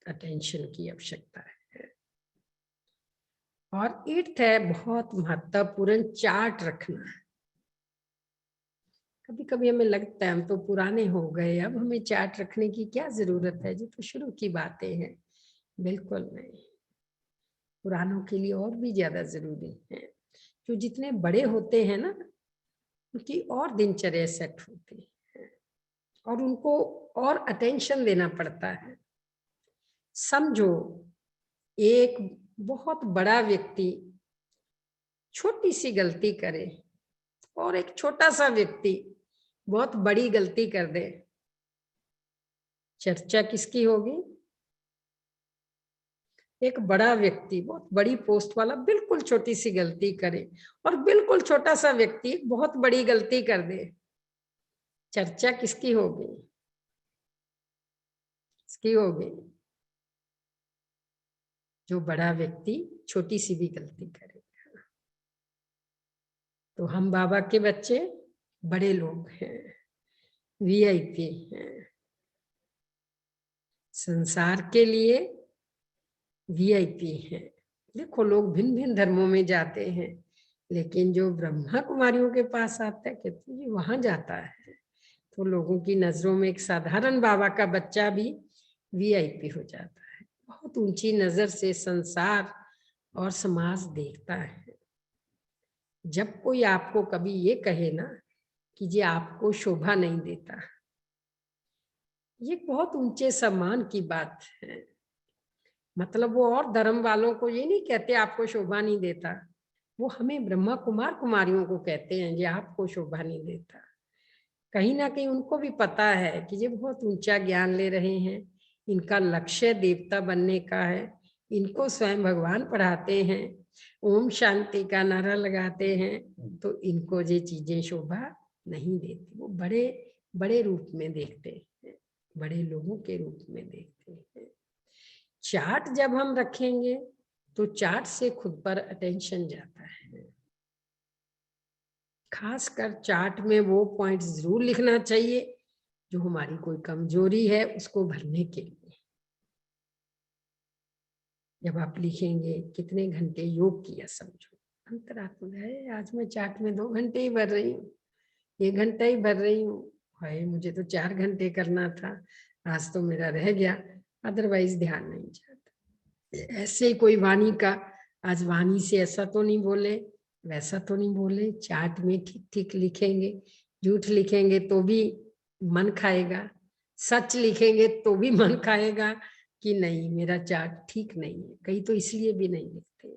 अटेंशन की आवश्यकता है। और एट्थ है बहुत महत्वपूर्ण, चार्ट रखना। कभी कभी हमें लगता है हम तो पुराने हो गए, अब हमें चार्ट रखने की क्या जरूरत है, जी तो शुरू की बातें हैं। बिल्कुल नहीं, पुरानों के लिए और भी ज्यादा जरूरी है। जो जितने बड़े होते हैं ना, उनकी और दिनचर्या सेट होती है और उनको और अटेंशन देना पड़ता है। समझो एक बहुत बड़ा व्यक्ति छोटी सी गलती करे और एक छोटा सा व्यक्ति बहुत बड़ी गलती कर दे, चर्चा किसकी होगी? एक बड़ा व्यक्ति बहुत बड़ी पोस्ट वाला बिल्कुल छोटी सी गलती करे और बिल्कुल छोटा सा व्यक्ति बहुत बड़ी गलती कर दे, चर्चा किसकी होगी? किसकी होगी? जो बड़ा व्यक्ति छोटी सी भी गलती करेगा। तो हम बाबा के बच्चे बड़े लोग हैं, वीआईपी हैं, संसार के लिए वीआईपी हैं। देखो लोग भिन्न भिन्न धर्मों में जाते हैं, लेकिन जो ब्रह्मा कुमारियों के पास आता है कहते हैं वहां जाता है, तो लोगों की नजरों में एक साधारण बाबा का बच्चा भी वीआईपी हो जाता है। बहुत ऊंची नजर से संसार और समाज देखता है। जब कोई आपको कभी ये कहे ना कि ये आपको शोभा नहीं देता। ये बहुत ऊंचे सम्मान की बात है। मतलब वो और धर्म वालों को ये नहीं कहते आपको शोभा नहीं देता, वो हमें ब्रह्मा कुमार कुमारियों को कहते हैं ये आपको शोभा नहीं देता। कहीं ना कहीं उनको भी पता है कि ये बहुत ऊंचा ज्ञान ले रहे हैं, इनका लक्ष्य देवता बनने का है, इनको स्वयं भगवान पढ़ाते हैं, ओम शांति का नारा लगाते हैं, तो इनको ये चीजें शोभा नहीं देती। वो बड़े बड़े रूप में देखते हैं, बड़े लोगों के रूप में देखते हैं। चार्ट जब हम रखेंगे तो चार्ट से खुद पर अटेंशन जाता है। खासकर चार्ट में वो पॉइंट जरूर लिखना चाहिए जो हमारी कोई कमजोरी है उसको भरने के लिए। जब आप लिखेंगे कितने घंटे योग किया, समझो अंतरात्मा है, आज मैं चार्ट में 2 घंटे ही भर रही हूँ, 1 घंटा ही भर रही हूँ, हाय मुझे तो 4 घंटे करना था, आज तो मेरा रह गया, अदरवाइज ध्यान नहीं जाता। ऐसे कोई वाणी का, आज वाणी से ऐसा तो नहीं बोले, वैसा तो नहीं बोले, चार्ट में ठीक ठीक लिखेंगे, झूठ लिखेंगे तो भी मन खाएगा, सच लिखेंगे तो भी मन खाएगा कि नहीं मेरा चार्ट ठीक नहीं है। कई तो इसलिए भी नहीं लिखते।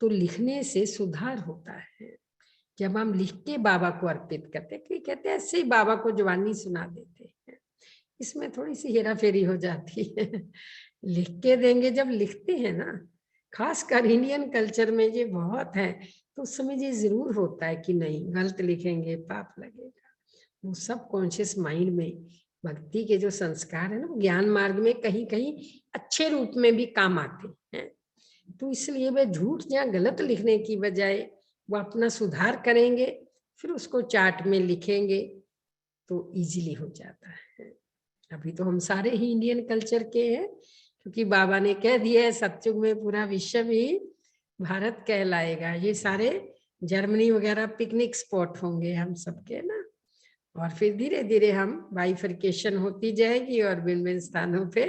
तो लिखने से सुधार होता है। जब हम लिख के बाबा को अर्पित करते हैं, कि कहते हैं ऐसे ही बाबा को जवानी सुना देते हैं, इसमें थोड़ी सी हेरा फेरी हो जाती है। लिख के देंगे, जब लिखते हैं ना, खासकर इंडियन कल्चर में ये बहुत है, तो उस समय ये जरूर होता है कि नहीं गलत लिखेंगे पाप लगेगा। वो सब कॉन्शियस माइंड में भक्ति के जो संस्कार है ना, वो ज्ञान मार्ग में कहीं कहीं अच्छे रूप में भी काम आते हैं। तो इसलिए वे झूठ या गलत लिखने की बजाय वो अपना सुधार करेंगे, फिर उसको चार्ट में लिखेंगे तो इजीली हो जाता है। अभी तो हम सारे ही इंडियन कल्चर के हैं, क्योंकि बाबा ने कह दिया है सत्युग में पूरा विश्व ही भारत कहलाएगा। ये सारे जर्मनी वगैरह पिकनिक स्पॉट होंगे हम सबके ना, और फिर धीरे धीरे हम बाइफर्केशन होती जाएगी और भिन्न भिन्न स्थानों पे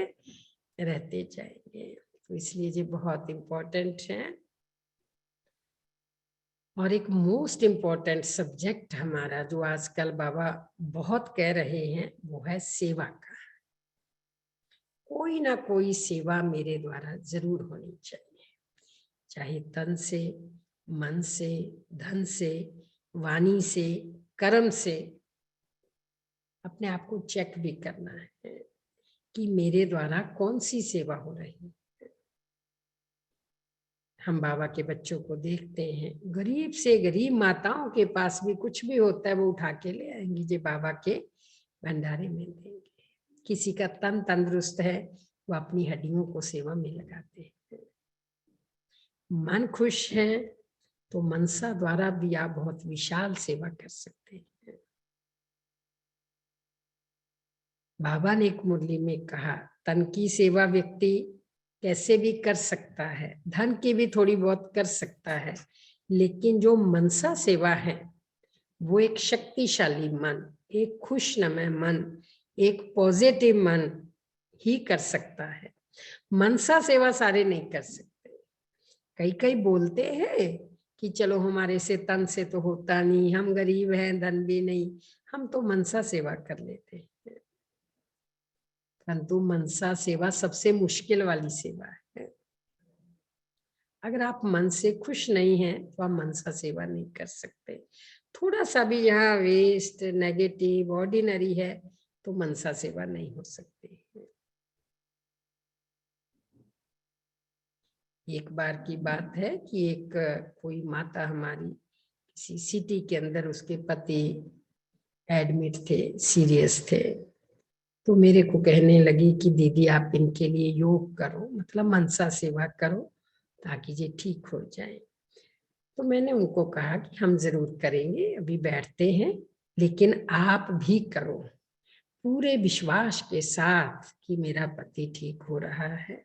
रहते जाएंगे। तो इसलिए ये बहुत इम्पोर्टेंट है। और एक मोस्ट इम्पोर्टेंट सब्जेक्ट हमारा जो आजकल बाबा बहुत कह रहे हैं वो है सेवा का। कोई ना कोई सेवा मेरे द्वारा जरूर होनी चाहिए, चाहे तन से, मन से, धन से, वाणी से, कर्म से। अपने आप को चेक भी करना है कि मेरे द्वारा कौन सी सेवा हो रही है। हम बाबा के बच्चों को देखते हैं, गरीब से गरीब माताओं के पास भी कुछ भी होता है वो उठा के ले आएंगी, जो बाबा के भंडारे में देंगे। किसी का तन तंदुरुस्त है, वो अपनी हड्डियों को सेवा में लगाते हैं। मन खुश है तो मनसा द्वारा भी आप बहुत विशाल सेवा कर सकते हैं। बाबा ने एक मुरली में कहा, तन की सेवा व्यक्ति कैसे भी कर सकता है, धन की भी थोड़ी बहुत कर सकता है, लेकिन जो मनसा सेवा है वो एक शक्तिशाली मन, एक खुशनुमा मन, एक पॉजिटिव मन ही कर सकता है। मनसा सेवा सारे नहीं कर सकते। कई कई बोलते हैं कि चलो हमारे से तन से तो होता नहीं, हम गरीब हैं, धन भी नहीं, हम तो मनसा सेवा कर लेते हैं। परंतु मनसा सेवा सबसे मुश्किल वाली सेवा है। अगर आप मन से खुश नहीं हैं तो आप मनसा सेवा नहीं कर सकते। थोड़ा सा भी यहाँ वेस्ट, नेगेटिव, ऑर्डिनरी है तो मनसा सेवा नहीं हो सकती। एक बार की बात है कि एक कोई माता हमारी किसी सिटी के अंदर, उसके पति एडमिट थे, सीरियस थे, तो मेरे को कहने लगी कि दीदी आप इनके लिए योग करो, मतलब मनसा सेवा करो ताकि ये ठीक हो जाए। तो मैंने उनको कहा कि हम जरूर करेंगे, अभी बैठते हैं, लेकिन आप भी करो पूरे विश्वास के साथ कि मेरा पति ठीक हो रहा है,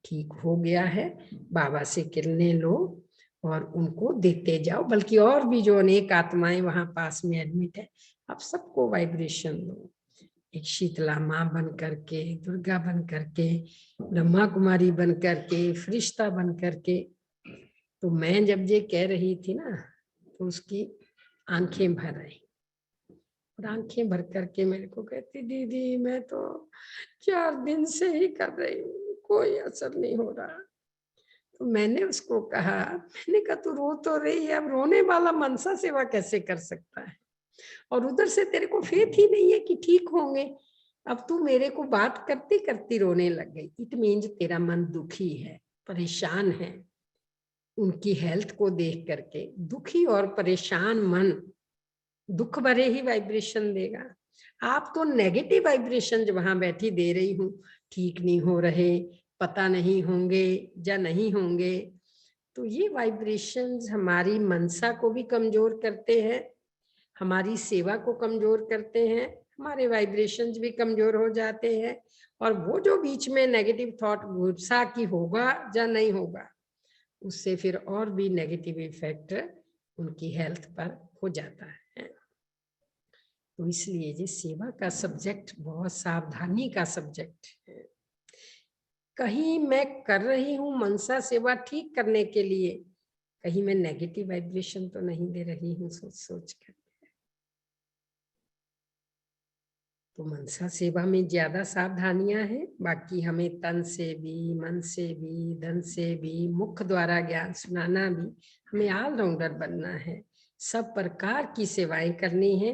ठीक हो गया है, बाबा से किरणें लो और उनको देते जाओ। बल्कि और भी जो अनेक आत्माएं वहां पास में एडमिट है, आप सबको वाइब्रेशन दो। एक शीतला माँ बन करके, दुर्गा बन करके, ब्रह्मा कुमारी बन करके, फरिश्ता बन करके। तो मैं जब ये कह रही थी ना, तो उसकी आंखें भर आई। और आंखें भर करके मेरे को कहती, दीदी मैं तो 4 दिन से ही कर रही हूँ, कोई असर नहीं हो रहा। तो मैंने उसको कहा, मैंने कहा तू रो तो रही है, अब रोने वाला मनसा सेवा कैसे कर सकता है? और उधर से तेरे को फेथ ही नहीं है कि ठीक होंगे। अब तू मेरे को बात करती करती रोने लग गई। इट मीन्स तेरा मन दुखी है, परेशान है। उनकी हेल्थ को देख करके दुखी और परेशान मन दुख भरे ही वाइब्रेशन देगा। आप तो नेगेटिव वाइब्रेशन जो वहां बैठी दे रही हूँ, ठीक नहीं हो रहे, पता नहीं होंगे या नहीं होंगे, तो ये वाइब्रेशंस हमारी मनसा को भी कमजोर करते हैं, हमारी सेवा को कमजोर करते हैं, हमारे वाइब्रेशंस भी कमजोर हो जाते हैं। और वो जो बीच में नेगेटिव थॉट गुस्सा की होगा या नहीं होगा, उससे फिर और भी नेगेटिव इफेक्ट उनकी हेल्थ पर हो जाता है। तो इसलिए ये सेवा का सब्जेक्ट बहुत सावधानी का सब्जेक्ट है। कहीं मैं कर रही हूँ मनसा सेवा ठीक करने के लिए, कहीं मैं नेगेटिव वाइब्रेशन तो नहीं दे रही हूँ सोच सोच कर। तो मनसा सेवा में ज्यादा सावधानियां हैं। बाकी हमें तन से भी, मन से भी, धन से भी, मुख द्वारा ज्ञान सुनाना भी, हमें ऑलराउंडर बनना है, सब प्रकार की सेवाएं करनी है।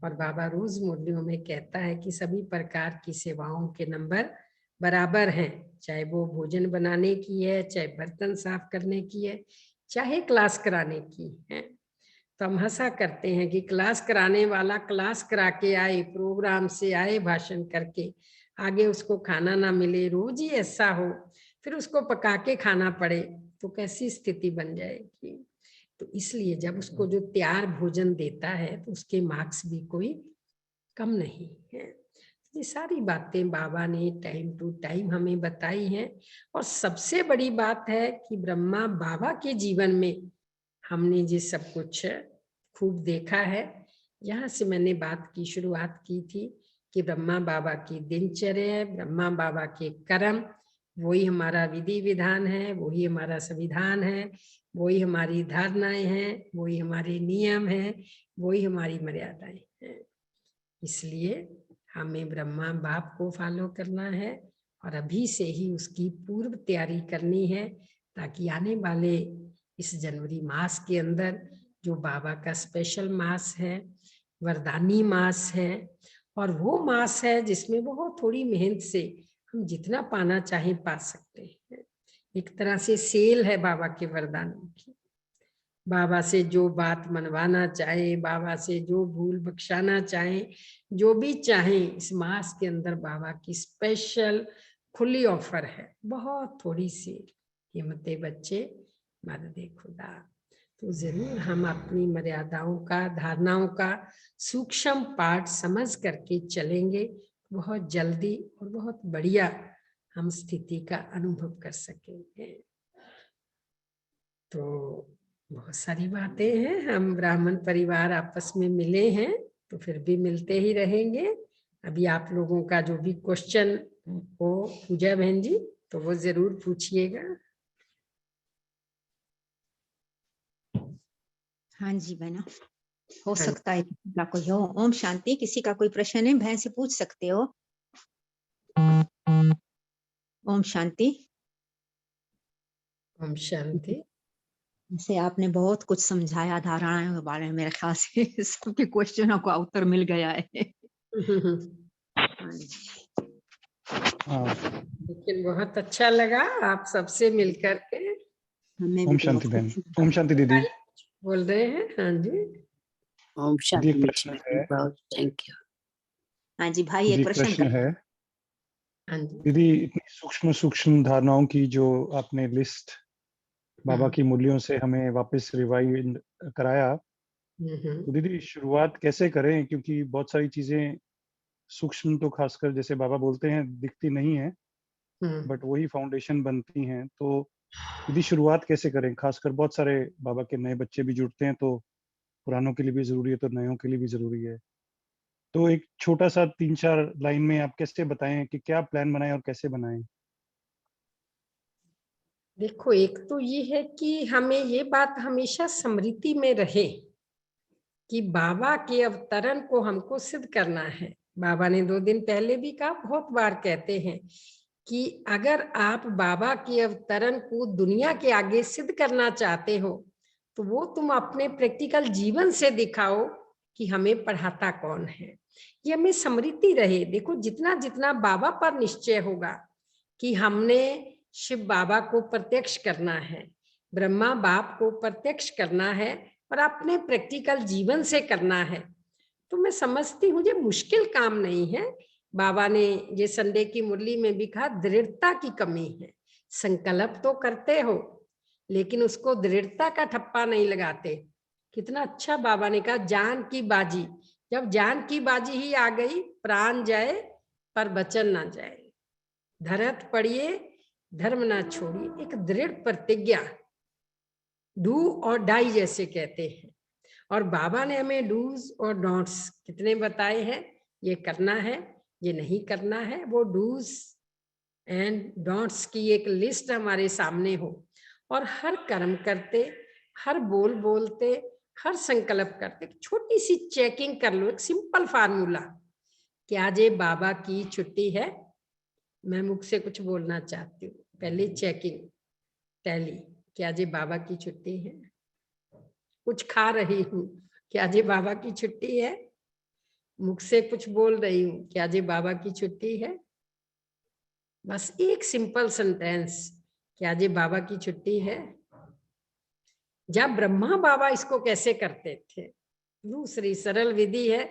और बाबा रोज मुरलियों में कहता है कि सभी प्रकार की सेवाओं के नंबर बराबर हैं, चाहे वो भोजन बनाने की है, चाहे बर्तन साफ करने की है, चाहे क्लास कराने की है। तो हम हंसा करते हैं कि क्लास कराने वाला क्लास करा के आए, प्रोग्राम से आए भाषण करके, आगे उसको खाना ना मिले, रोज ही ऐसा हो, फिर उसको पका के खाना पड़े, तो कैसी स्थिति बन जाएगी। तो इसलिए जब उसको जो तैयार भोजन देता है तो उसके मार्क्स भी कोई कम नहीं है। ये सारी बातें बाबा ने टाइम टू टाइम हमें बताई हैं। और सबसे बड़ी बात है कि ब्रह्मा बाबा के जीवन में हमने ये सब कुछ खूब देखा है। यहाँ से मैंने बात की शुरुआत की थी कि ब्रह्मा बाबा की दिनचर्या, ब्रह्मा बाबा के कर्म, वही हमारा विधि विधान है, वही हमारा संविधान है, वही हमारी धारणाएं हैं, वही हमारे नियम हैं, वही हमारी मर्यादाएं हैं। इसलिए हमें ब्रह्मा बाप को फॉलो करना है और अभी से ही उसकी पूर्व तैयारी करनी है, ताकि आने वाले इस जनवरी मास के अंदर जो बाबा का स्पेशल मास है, वरदानी मास है, और वो मास है जिसमें बहुत थोड़ी मेहनत से हम जितना पाना चाहें पा सकते हैं। एक तरह से सेल है बाबा के वरदानों की। बाबा से जो बात मनवाना चाहे, बाबा से जो भूल बख्शाना चाहे, जो भी चाहे, इस मास के अंदर बाबा की स्पेशल खुली ऑफर है, बहुत थोड़ी सी। हिम्मते बच्चे मददे खुदा। तो जरूर हम अपनी मर्यादाओं का, धारणाओं का सूक्ष्म पाठ समझ करके चलेंगे, बहुत जल्दी और बहुत बढ़िया हम स्थिति का अनुभव कर सकेंगे। तो बहुत सारी बातें हैं, हम ब्राह्मण परिवार आपस में मिले हैं तो फिर भी मिलते ही रहेंगे। अभी आप लोगों का जो भी क्वेश्चन हो पूजा बहन जी, तो वो जरूर पूछिएगा। हाँ जी बहना, हो हाँ, सकता है किसी का कोई हो। ओम शांति। किसी का कोई प्रश्न है बहन से पूछ सकते हो। ओम शांति। ओम शांति। से आपने बहुत कुछ समझाया धारणाओं के बारे में, मेरे ख्याल से सबके क्वेश्चनों का उत्तर मिल गया है। हाँ जी। लेकिन बहुत अच्छा लगा आप सबसे मिलकर के। हमें भी ओम बहुत शांति बहन। कुछ ओम शांति दीदी। बोल रहे हैं? हाँ जी। दीदी ओम शांति एक प्रश्न है। Thank you. हाँ जी भाई, दीदी एक एक प्रश्न प्रश्न है। हाँ जी। दीदी इतनी सूक्ष्म सूक्ष्म धारणाओं की जो आपने लिस्ट बाबा की मूल्यों से हमें वापस रिवाइव कराया, तो दीदी शुरुआत कैसे करें? क्योंकि बहुत सारी चीजें सूक्ष्म तो खासकर जैसे बाबा बोलते हैं दिखती नहीं है, बट वही फाउंडेशन बनती हैं। तो दीदी शुरुआत कैसे करें? खासकर बहुत सारे बाबा के नए बच्चे भी जुड़ते हैं, तो पुरानों के लिए भी जरूरी है, तो नयों के लिए भी जरूरी है। तो एक छोटा सा 3-4 लाइन में आप कैसे बताएं कि क्या प्लान बनाएं और कैसे बनाएं? देखो, एक तो ये है कि हमें ये बात हमेशा स्मृति में रहे कि बाबा के अवतरण को हमको सिद्ध करना है। बाबा ने 2 दिन पहले भी कहा, बहुत बार कहते हैं कि अगर आप बाबा के अवतरण को दुनिया के आगे सिद्ध करना चाहते हो तो वो तुम अपने प्रैक्टिकल जीवन से दिखाओ कि हमें पढ़ाता कौन है। ये हमें स्मृति रहे। देखो, जितना जितना बाबा पर निश्चय होगा कि हमने शिव बाबा को प्रत्यक्ष करना है, ब्रह्मा बाप को प्रत्यक्ष करना है और अपने प्रैक्टिकल जीवन से करना है, तो मैं समझती हूँ ये मुश्किल काम नहीं है। बाबा ने ये संडे की मुरली में भी कहा, दृढ़ता की कमी है। संकल्प तो करते हो लेकिन उसको दृढ़ता का ठप्पा नहीं लगाते। कितना अच्छा बाबा ने कहा, जान की बाजी। जब जान की बाजी ही आ गई, प्राण जाए पर वचन ना जाए, धरत पड़िए धर्म ना छोड़िए, एक दृढ़ प्रतिज्ञा, डू और डाई जैसे कहते हैं। और बाबा ने हमें डूज और डोंट्स कितने बताए हैं, ये करना है, ये नहीं करना है। वो डूज एंड डोंट्स की एक लिस्ट हमारे सामने हो और हर कर्म करते, हर बोल बोलते, हर संकल्प करते छोटी सी चेकिंग कर लो। एक सिंपल फार्मूला, क्या जे बाबा की छुट्टी है? मैं मुख से कुछ बोलना चाहती हूँ, पहले चेकिंग टैली, क्या जे बाबा की छुट्टी है? कुछ खा रही हूँ, क्या जे बाबा की छुट्टी है? मुख से कुछ बोल रही हूँ, क्या जे बाबा की छुट्टी है? बस एक सिंपल सेंटेंस, क्या जे बाबा की छुट्टी है? जब ब्रह्मा बाबा इसको कैसे करते थे, दूसरी सरल विधि है,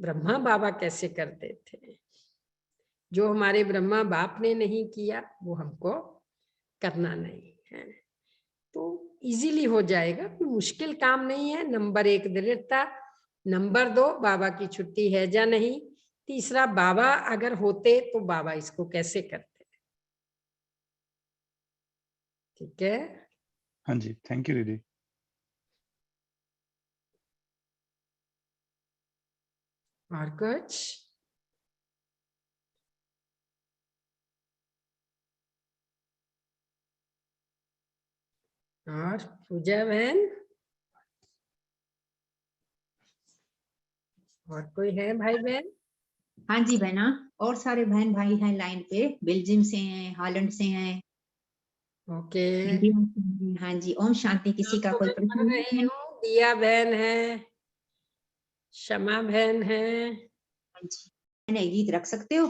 ब्रह्मा बाबा कैसे करते थे। जो हमारे ब्रह्मा बाप ने नहीं किया वो हमको करना नहीं है, तो इजीली हो जाएगा, कोई मुश्किल काम नहीं है। नंबर 1 दृढ़ता, नंबर 2 बाबा की छुट्टी है या नहीं, तीसरा बाबा अगर होते तो बाबा इसको कैसे करते। ठीक है? हाँ जी, थैंक यू दीदी। और कुछ? और पूजा बहन, और कोई है भाई बहन? हाँ जी बहना, और सारे बहन भाई हैं लाइन पे, बेल्जियम से हैं, हॉलैंड से हैं, ओके। इंडिया से हैं। हाँ जी, ओम शांति। किसी का कोई प्रश्न पढ़ रही नहीं है? हूँ, दिया बहन है, शमा बहन है। हाँ जी, मैंने गीत रख सकते हो?